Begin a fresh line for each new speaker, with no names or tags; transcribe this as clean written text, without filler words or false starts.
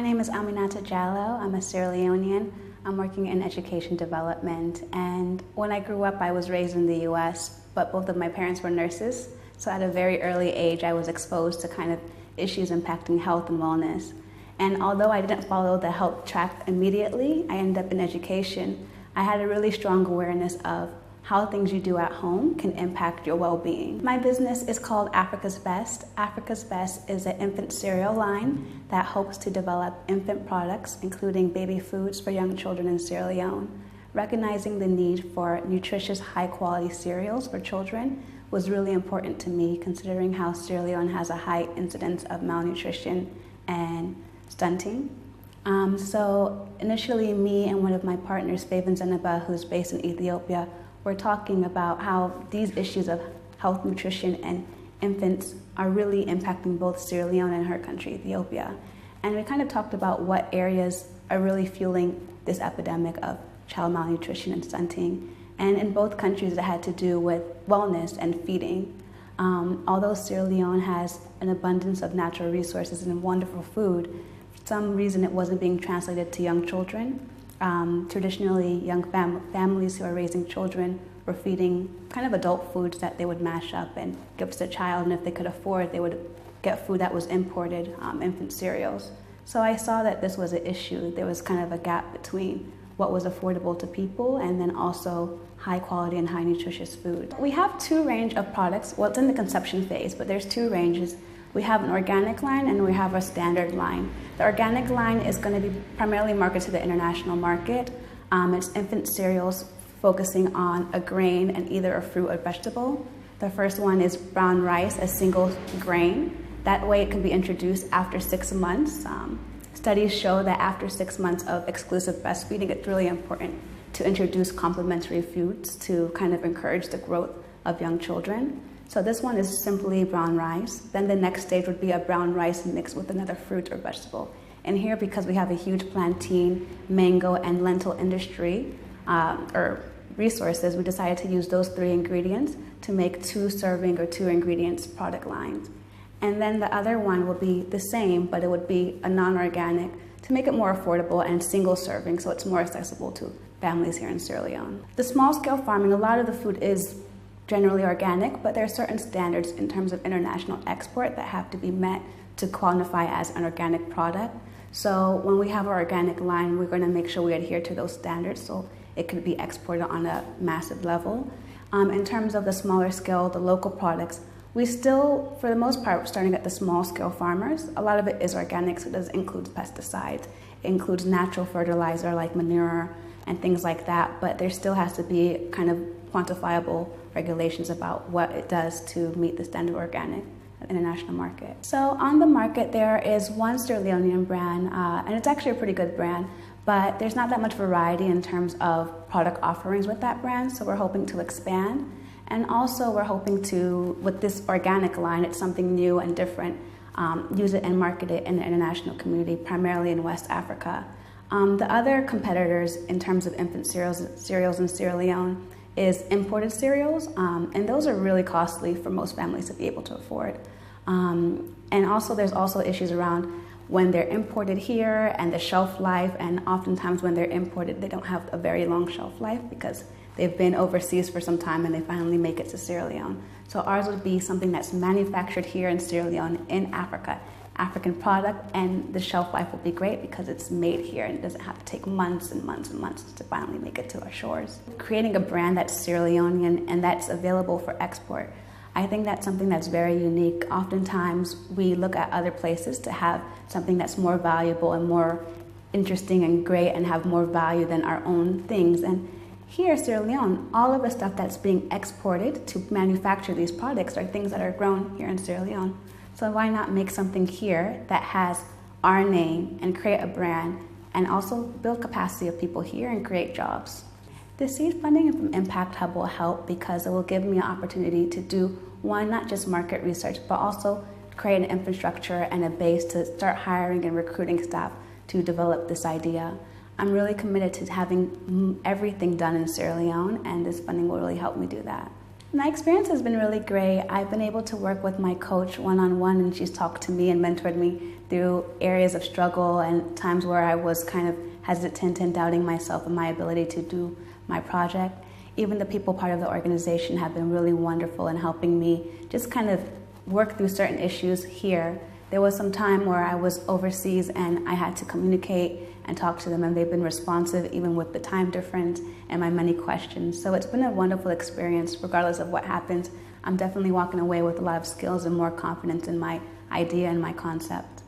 My name is Aminata Jallow. I'm a Sierra Leonean. I'm working in education development. And when I grew up, I was raised in the US, but both of my parents were nurses. So at a very early age, I was exposed to kind of issues impacting health and wellness. And although I didn't follow the health track immediately, I ended up in education. I had a really strong awareness of how things you do at home can impact your well-being. My business is called Africa's Best. Africa's Best is an infant cereal line that hopes to develop infant products, including baby foods for young children in Sierra Leone. Recognizing the need for nutritious, high-quality cereals for children was really important to me, considering how Sierra Leone has a high incidence of malnutrition and stunting. So initially, me and one of my partners, Faven Zenaba, who's based in Ethiopia, we're talking about how these issues of health, nutrition, and infants are really impacting both Sierra Leone and her country, Ethiopia. And we kind of talked about what areas are really fueling this epidemic of child malnutrition and stunting. And in both countries, it had to do with wellness and feeding. Although Sierra Leone has an abundance of natural resources and wonderful food, for some reason it wasn't being translated to young children. Traditionally, young families who are raising children were feeding kind of adult foods that they would mash up and give to the child, and if they could afford, they would get food that was imported, infant cereals. So I saw that this was an issue. There was kind of a gap between what was affordable to people and then also high quality and high nutritious food. We have two range of products. Well, it's in the conception phase, but there's two ranges. We have an organic line and we have a standard line. The organic line is going to be primarily marketed to the international market. It's infant cereals focusing on a grain and either a fruit or vegetable. The first one is brown rice, a single grain. That way it can be introduced after 6 months. Studies show that after 6 months of exclusive breastfeeding, it's really important to introduce complementary foods to kind of encourage the growth of young children. So this one is simply brown rice. Then the next stage would be a brown rice mixed with another fruit or vegetable. And here, because we have a huge plantain, mango, and lentil industry or resources, we decided to use those 3 ingredients to make 2 serving or 2 ingredients product lines. And then the other one will be the same, but it would be a non-organic to make it more affordable and single serving, so it's more accessible to families here in Sierra Leone. The small scale farming, a lot of the food is generally organic, but there are certain standards in terms of international export that have to be met to qualify as an organic product. So when we have our organic line, we're going to make sure we adhere to those standards so it could be exported on a massive level. In terms of the smaller scale, the local products, we still, for the most part, starting at the small scale farmers. A lot of it is organic, so it does include pesticides. It includes natural fertilizer like manure and things like that, but there still has to be kind of quantifiable regulations about what it does to meet the standard organic international market. So on the market, there is one Sierra Leonean brand, and it's actually a pretty good brand, but there's not that much variety in terms of product offerings with that brand, so we're hoping to expand. And also we're hoping to, with this organic line, it's something new and different, use it and market it in the international community, primarily in West Africa. The other competitors in terms of infant cereals in Sierra Leone is imported cereals, and those are really costly for most families to be able to afford. And also there's also issues around when they're imported here and the shelf life, and oftentimes when they're imported, they don't have a very long shelf life because they've been overseas for some time and they finally make it to Sierra Leone. So ours would be something that's manufactured here in Sierra Leone in Africa, African product, and the shelf life will be great because it's made here and it doesn't have to take months and months and months to finally make it to our shores. Creating a brand that's Sierra Leonean and that's available for export, I think that's something that's very unique. Oftentimes we look at other places to have something that's more valuable and more interesting and great and have more value than our own things. And here, Sierra Leone, all of the stuff that's being exported to manufacture these products are things that are grown here in Sierra Leone. So why not make something here that has our name and create a brand and also build capacity of people here and create jobs? The seed funding from Impact Hub will help because it will give me an opportunity to do, one, not just market research, but also create an infrastructure and a base to start hiring and recruiting staff to develop this idea. I'm really committed to having everything done in Sierra Leone, and this funding will really help me do that. My experience has been really great. I've been able to work with my coach one-on-one, and she's talked to me and mentored me through areas of struggle and times where I was kind of hesitant and doubting myself and my ability to do my project. Even the people part of the organization have been really wonderful in helping me just kind of work through certain issues here. There was some time where I was overseas and I had to communicate and talk to them, and they've been responsive even with the time difference and my many questions. So it's been a wonderful experience regardless of what happens. I'm definitely walking away with a lot of skills and more confidence in my idea and my concept.